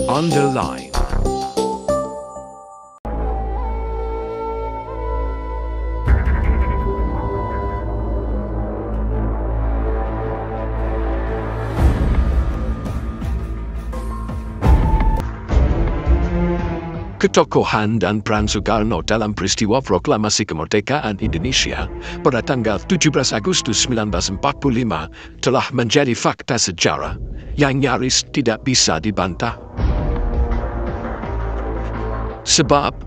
On the line. Ketokohan dan peran Soekarno dalam peristiwa proklamasi kemerdekaan Indonesia pada tanggal 17 Agustus 1945 telah menjadi fakta sejarah yang nyaris tidak bisa dibantah. Sebab,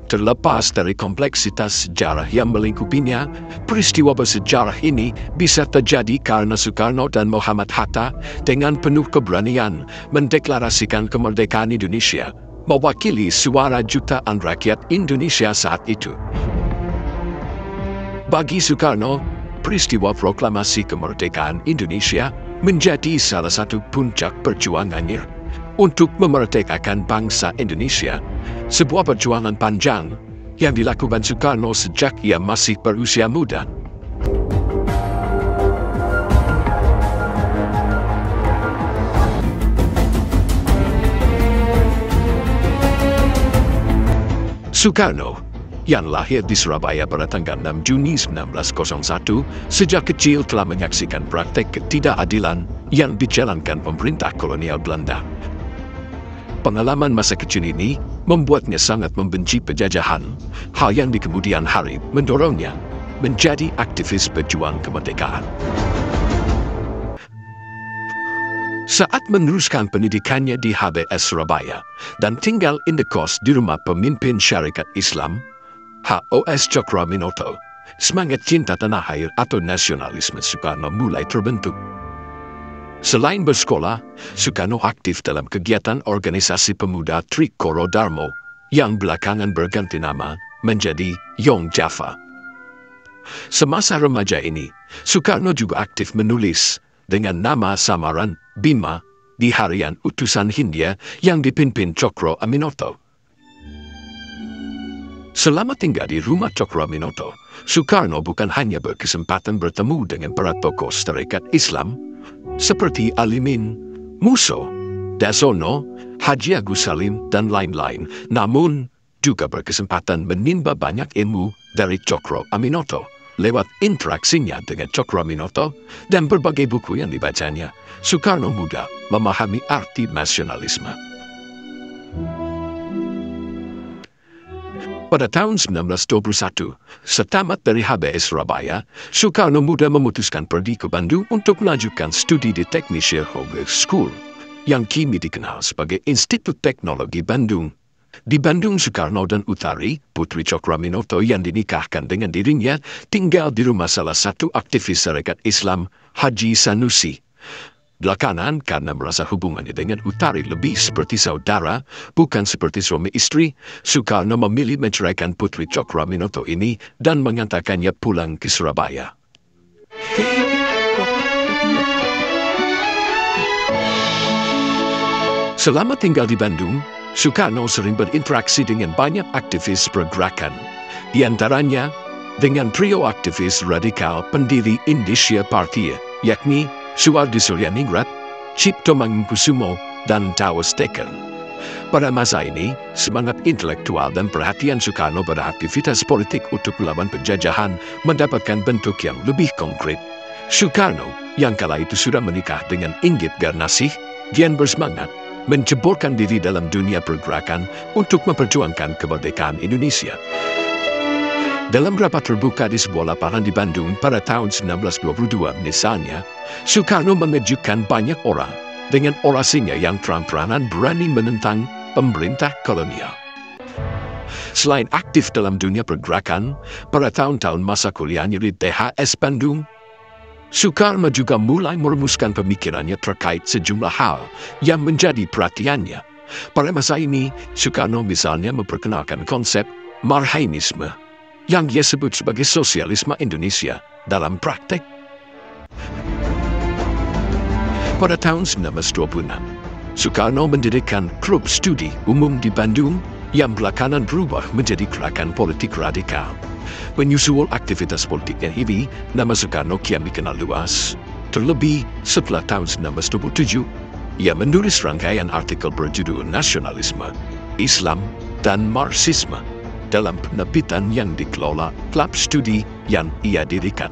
terlepas dari kompleksitas sejarah yang melingkupinya, peristiwa bersejarah ini bisa terjadi karena Soekarno dan Muhammad Hatta dengan penuh keberanian mendeklarasikan kemerdekaan Indonesia, mewakili suara jutaan rakyat Indonesia saat itu. Bagi Soekarno, peristiwa proklamasi kemerdekaan Indonesia menjadi salah satu puncak perjuangannya untuk memerdekakan bangsa Indonesia, sebuah perjuangan panjang yang dilakukan Soekarno sejak ia masih berusia muda. Soekarno, yang lahir di Surabaya pada tanggal 6 Juni 1901, sejak kecil telah menyaksikan praktek ketidakadilan yang dijalankan pemerintah kolonial Belanda. Pengalaman masa kecil ini membuatnya sangat membenci penjajahan, hal yang di kemudian hari mendorongnya menjadi aktivis pejuang kemerdekaan. Saat meneruskan pendidikannya di HBS Surabaya dan tinggal indekos di rumah pemimpin syarikat Islam, HOS Cokroaminoto, semangat cinta tanah air atau nasionalisme Soekarno mulai terbentuk. Selain bersekolah, Soekarno aktif dalam kegiatan organisasi pemuda Trikoro Darmo yang belakangan berganti nama menjadi Young Java. Semasa remaja ini, Soekarno juga aktif menulis dengan nama samaran Bima di harian Utusan Hindia yang dipimpin Cokroaminoto. Selama tinggal di rumah Cokroaminoto, Soekarno bukan hanya berkesempatan bertemu dengan para tokoh tarekat Islam seperti Alimin, Muso, Dasono, Haji Agus Salim, dan lain-lain, namun juga berkesempatan menimba banyak ilmu dari Cokroaminoto lewat interaksinya dengan Cokroaminoto dan berbagai buku yang dibacanya. Soekarno mudah memahami arti nasionalisme. Pada tahun 1921, setamat dari HBS Surabaya, Soekarno muda memutuskan pergi ke Bandung untuk melanjutkan studi di Technische Hogeschool, yang kini dikenal sebagai Institut Teknologi Bandung. Di Bandung, Soekarno dan Utari, putri Cokroaminoto yang dinikahkan dengan dirinya, tinggal di rumah salah satu aktivis tarekat Islam, Haji Sanusi. Belakangan, karena merasa hubungannya dengan Utari lebih seperti saudara, bukan seperti suami istri, Soekarno memilih menceraikan putri Cokroaminoto ini dan mengantarkannya pulang ke Surabaya. Selama tinggal di Bandung, Soekarno sering berinteraksi dengan banyak aktivis pergerakan, di antaranya dengan trio aktivis radikal pendiri Indonesia Party, yakni Suwardi Suryaningrat, Cipto Mangunkusumo, dan Tawas Teken. Pada masa ini, semangat intelektual dan perhatian Soekarno pada aktivitas politik untuk melawan penjajahan mendapatkan bentuk yang lebih konkret. Soekarno, yang kala itu sudah menikah dengan Inggit Garnasih, kian bersemangat menceburkan diri dalam dunia pergerakan untuk memperjuangkan kemerdekaan Indonesia. Dalam rapat terbuka di sebuah lapangan di Bandung pada tahun 1922 misalnya, Soekarno mengejutkan banyak orang dengan orasinya yang terang-terangan berani menentang pemerintah kolonial. Selain aktif dalam dunia pergerakan, pada tahun-tahun masa kuliahnya di THS Bandung, Soekarno juga mulai merumuskan pemikirannya terkait sejumlah hal yang menjadi perhatiannya. Pada masa ini, Soekarno misalnya memperkenalkan konsep Marhainisme, yang dia sebut sebagai sosialisme Indonesia dalam praktek. Pada tahun 1926, Soekarno mendirikan klub studi umum di Bandung yang belakangan berubah menjadi gerakan politik radikal. Menyusul aktivitas politiknya ini, nama Soekarno kian dikenal luas. Terlebih setelah tahun 1927, Ia menulis rangkaian artikel berjudul Nasionalisme, Islam, dan Marxisme dalam penerbitan yang dikelola klub studi yang ia dirikan.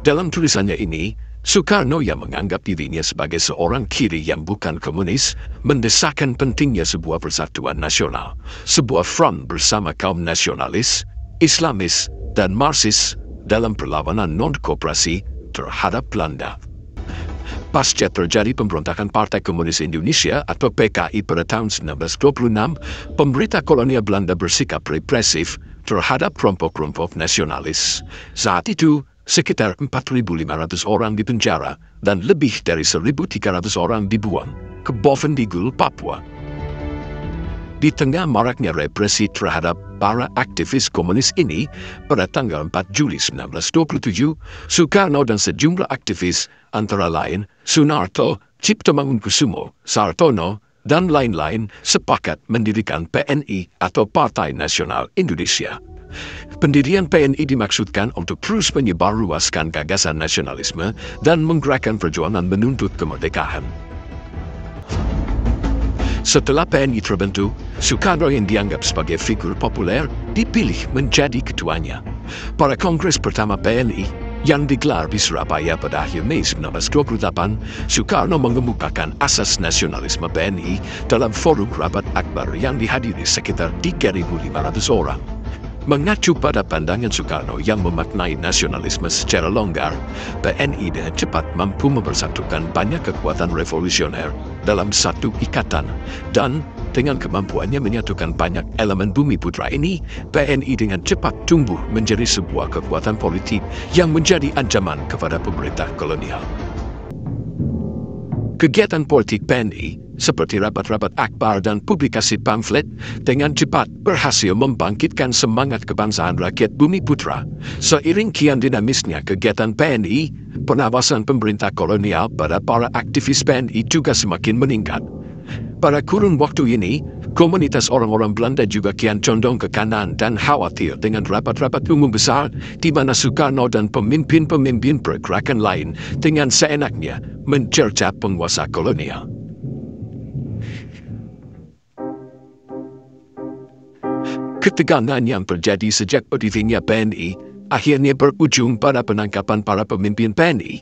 Dalam tulisannya ini, Soekarno yang menganggap dirinya sebagai seorang kiri yang bukan komunis, mendesakkan pentingnya sebuah persatuan nasional, sebuah front bersama kaum nasionalis, Islamis, dan Marxis dalam perlawanan non-koperasi terhadap Belanda. Pasca terjadi pemberontakan Partai Komunis Indonesia atau PKI pada tahun 1926, pemerintah kolonial Belanda bersikap represif terhadap kelompok-kelompok nasionalis. Saat itu, sekitar 4.500 orang dipenjara dan lebih dari 1.300 orang dibuang ke Bovendigul, Papua. Di tengah maraknya represi terhadap para aktivis komunis ini, pada tanggal 4 Juli 1927, Soekarno dan sejumlah aktivis antara lain Sunarto, Ciptomangunkusumo, Sartono, dan lain-lain sepakat mendirikan PNI atau Partai Nasional Indonesia. Pendirian PNI dimaksudkan untuk terus menyebarluaskan gagasan nasionalisme dan menggerakkan perjuangan menuntut kemerdekaan. Setelah PNI terbentuk, Soekarno yang dianggap sebagai figur populer dipilih menjadi ketuanya. Pada kongres pertama PNI yang digelar di Surabaya pada akhir Mei 1928, Soekarno mengemukakan asas nasionalisme PNI dalam forum rapat akbar yang dihadiri sekitar 3.500 orang. Mengacu pada pandangan Soekarno yang memaknai nasionalisme secara longgar, PNI dengan cepat mampu mempersatukan banyak kekuatan revolusioner dalam satu ikatan, dan dengan kemampuannya menyatukan banyak elemen bumi putra ini, PNI dengan cepat tumbuh menjadi sebuah kekuatan politik yang menjadi ancaman kepada pemerintah kolonial. Kegiatan politik PNI seperti rapat-rapat akbar dan publikasi pamflet dengan cepat berhasil membangkitkan semangat kebangsaan rakyat bumi putra. Seiring kian dinamisnya kegiatan PNI, pengawasan pemerintah kolonial pada para aktivis PNI juga semakin meningkat. Pada kurun waktu ini, komunitas orang-orang Belanda juga kian condong ke kanan dan khawatir dengan rapat-rapat umum besar di mana Soekarno dan pemimpin-pemimpin pergerakan lain dengan seenaknya mencerca penguasa kolonial. Ketegangan yang terjadi sejak berdirinya PNI akhirnya berujung pada penangkapan para pemimpin PNI.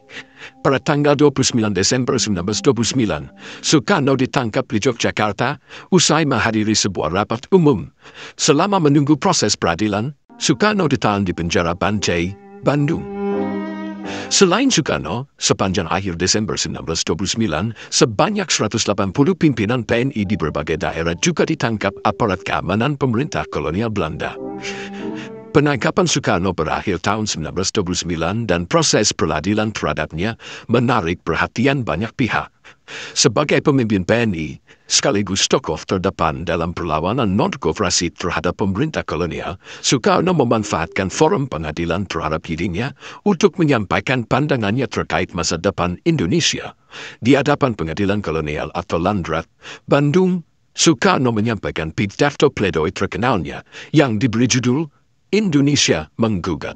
Pada tanggal 29 Desember 1929, Soekarno ditangkap di Yogyakarta usai menghadiri sebuah rapat umum. Selama menunggu proses peradilan, Soekarno ditahan di penjara Bancai, Bandung. Selain Soekarno, sepanjang akhir Desember 1929, sebanyak 180 pimpinan PNI di berbagai daerah juga ditangkap aparat keamanan pemerintah kolonial Belanda. Penangkapan Soekarno berakhir tahun 1929 dan proses peradilan terhadapnya menarik perhatian banyak pihak. Sebagai pemimpin PNI, sekaligus tokoh terdepan dalam perlawanan non-koperasi terhadap pemerintah kolonial, Soekarno memanfaatkan forum pengadilan terhadap dirinya untuk menyampaikan pandangannya terkait masa depan Indonesia. Di hadapan pengadilan kolonial atau Landrat, Bandung, Soekarno menyampaikan pidato pledoi terkenalnya yang diberi judul Indonesia Menggugat.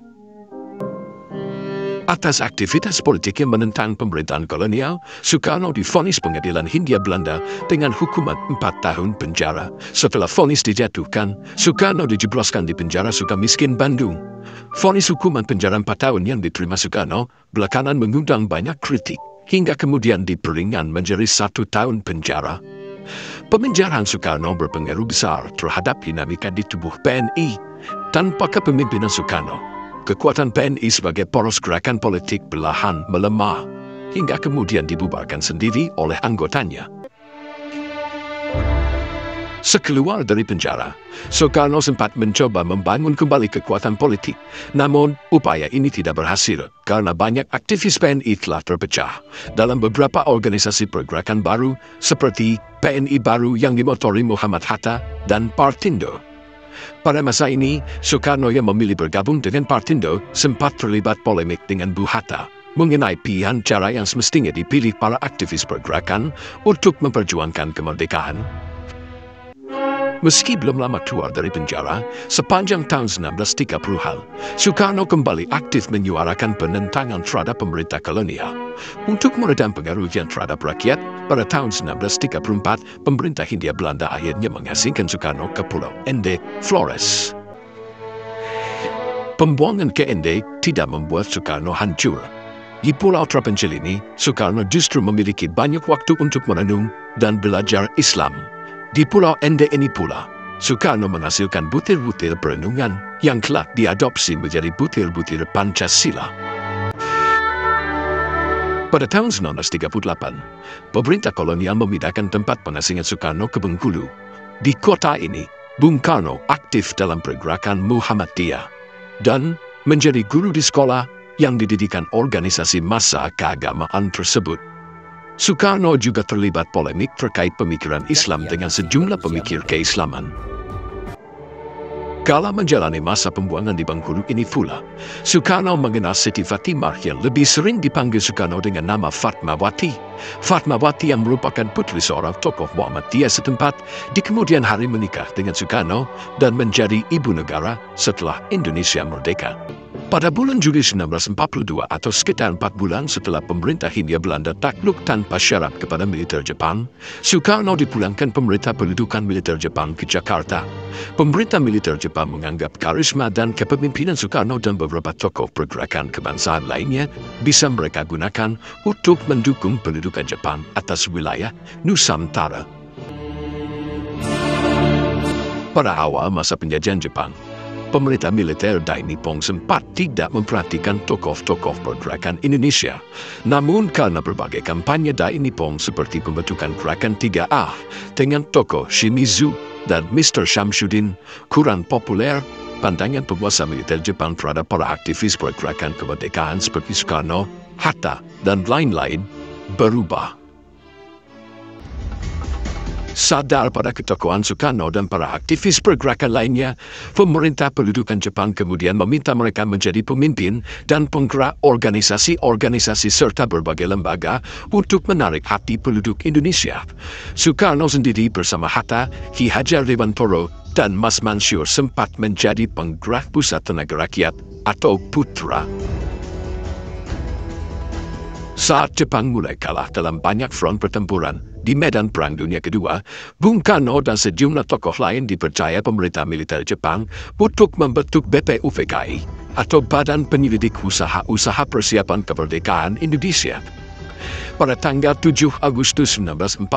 Atas aktivitas politik yang menentang pemerintahan kolonial, Soekarno divonis pengadilan Hindia Belanda dengan hukuman 4 tahun penjara. Setelah vonis dijatuhkan, Soekarno dijebloskan di penjara Sukamiskin, Bandung. Vonis hukuman penjara 4 tahun yang diterima Soekarno belakangan mengundang banyak kritik, hingga kemudian diperingan menjadi 1 tahun penjara. Pemenjaraan Soekarno berpengaruh besar terhadap dinamika di tubuh PNI. Tanpa kepemimpinan Soekarno, kekuatan PNI sebagai poros gerakan politik perlahan melemah, hingga kemudian dibubarkan sendiri oleh anggotanya. Sekeluar dari penjara, Soekarno sempat mencoba membangun kembali kekuatan politik. Namun, upaya ini tidak berhasil karena banyak aktivis PNI telah terpecah dalam beberapa organisasi pergerakan baru seperti PNI Baru yang dimotori Muhammad Hatta dan Partindo. Pada masa ini, Soekarno yang memilih bergabung dengan Partindo sempat terlibat polemik dengan Bu Hatta mengenai pilihan cara yang semestinya dipilih para aktivis pergerakan untuk memperjuangkan kemerdekaan. Meski belum lama keluar dari penjara, sepanjang tahun 1930-an, Soekarno kembali aktif menyuarakan penentangan terhadap pemerintah kolonial. Untuk meredam pengaruhnya terhadap rakyat, pada tahun 1934, pemerintah Hindia Belanda akhirnya mengasingkan Soekarno ke Pulau Ende, Flores. Pembuangan ke Ende tidak membuat Soekarno hancur. Di pulau terpencil ini, Soekarno justru memiliki banyak waktu untuk merenung dan belajar Islam. Di Pulau Ende ini pula, Soekarno menghasilkan butir-butir perenungan yang kelak diadopsi menjadi butir-butir Pancasila. Pada tahun 1938, pemerintah kolonial memindahkan tempat pengasingan Soekarno ke Bengkulu. Di kota ini, Bung Karno aktif dalam pergerakan Muhammadiyah dan menjadi guru di sekolah yang didirikan organisasi massa keagamaan tersebut. Soekarno juga terlibat polemik terkait pemikiran Islam dengan sejumlah pemikir keislaman. Kala menjalani masa pembuangan di Bengkulu ini pula, Soekarno mengenal Siti Fatimah yang lebih sering dipanggil Soekarno dengan nama Fatmawati. Fatmawati yang merupakan putri seorang tokoh Muhammadiyah setempat, di kemudian hari menikah dengan Soekarno dan menjadi ibu negara setelah Indonesia merdeka. Pada bulan Juli 1942 atau sekitar 4 bulan setelah pemerintah Hindia Belanda takluk tanpa syarat kepada militer Jepang, Soekarno dipulangkan pemerintah pendudukan militer Jepang ke Jakarta. Pemerintah militer Jepang menganggap karisma dan kepemimpinan Soekarno dan beberapa tokoh pergerakan kebangsaan lainnya bisa mereka gunakan untuk mendukung pendudukan Jepang atas wilayah Nusantara. Pada awal masa penjajahan Jepang, pemerintah militer Dai Nippon sempat tidak memperhatikan tokoh-tokoh pergerakan Indonesia. Namun karena berbagai kampanye Dai Nippon seperti pembentukan gerakan 3A dengan tokoh Shimizu dan Mr. Shamsuddin kurang populer, pandangan penguasa militer Jepang terhadap para aktivis pergerakan kemerdekaan seperti Soekarno, Hatta, dan lain-lain berubah. Sadar pada ketokohan Soekarno dan para aktivis pergerakan lainnya, pemerintah pendudukan Jepang kemudian meminta mereka menjadi pemimpin dan penggerak organisasi-organisasi serta berbagai lembaga untuk menarik hati penduduk Indonesia. Soekarno sendiri bersama Hatta, Ki Hajar Dewantoro, dan Mas Mansur sempat menjadi penggerak Pusat Tenaga Rakyat atau PUTRA. Saat Jepang mulai kalah dalam banyak front pertempuran di medan Perang Dunia Kedua, Bung Karno dan sejumlah tokoh lain dipercaya pemerintah militer Jepang untuk membentuk BPUPKI atau Badan Penyelidik Usaha-Usaha Persiapan Kemerdekaan Indonesia. Pada tanggal 7 Agustus 1945,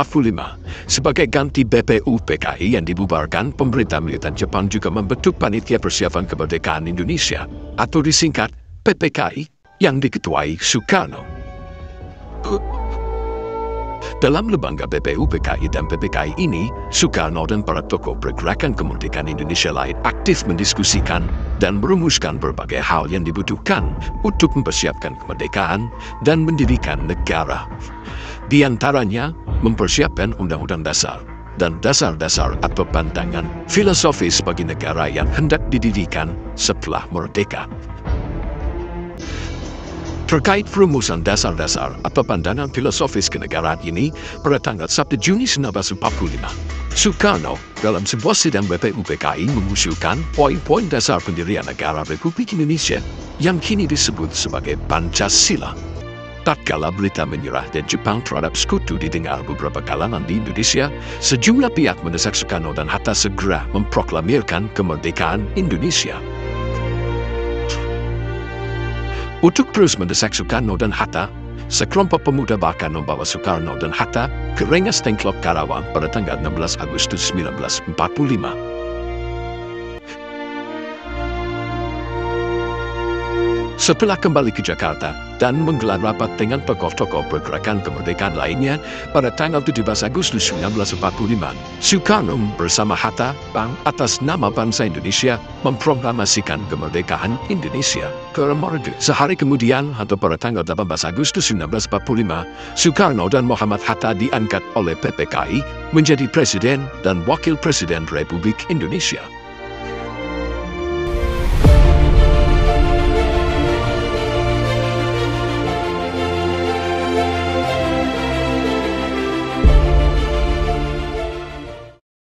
sebagai ganti BPUPKI yang dibubarkan, pemerintah militer Jepang juga membentuk Panitia Persiapan Kemerdekaan Indonesia atau disingkat PPKI yang diketuai Soekarno. Dalam lembaga BPUPKI dan PPKI ini, Soekarno dan para tokoh pergerakan kemerdekaan Indonesia lain aktif mendiskusikan dan merumuskan berbagai hal yang dibutuhkan untuk mempersiapkan kemerdekaan dan mendirikan negara. Di antaranya, mempersiapkan Undang-Undang Dasar dan dasar-dasar atau pandangan filosofis bagi negara yang hendak didirikan setelah merdeka. Terkait perumusan dasar-dasar atau pandangan filosofis kenegaraan ini, pada tanggal 1 Juni 1945, Soekarno dalam sebuah sidang BPUPKI mengusulkan poin-poin dasar pendirian negara Republik Indonesia yang kini disebut sebagai Pancasila. Tatkala berita menyerah dan Jepang terhadap sekutu didengar beberapa kalangan di Indonesia, sejumlah pihak mendesak Soekarno dan Hatta segera memproklamirkan kemerdekaan Indonesia. Untuk terus mendesak Soekarno dan Hatta, sekelompok pemuda bahkan membawa Soekarno dan Hatta ke Rengas Dengklok, Karawang pada tanggal 16 Agustus 1945. Setelah kembali ke Jakarta dan menggelar rapat dengan tokoh-tokoh pergerakan kemerdekaan lainnya pada tanggal 17 Agustus 1945, Soekarno bersama Hatta atas nama bangsa Indonesia memproklamasikan kemerdekaan Indonesia ke Marga. Sehari kemudian atau pada tanggal 18 Agustus 1945, Soekarno dan Muhammad Hatta diangkat oleh PPKI menjadi Presiden dan Wakil Presiden Republik Indonesia.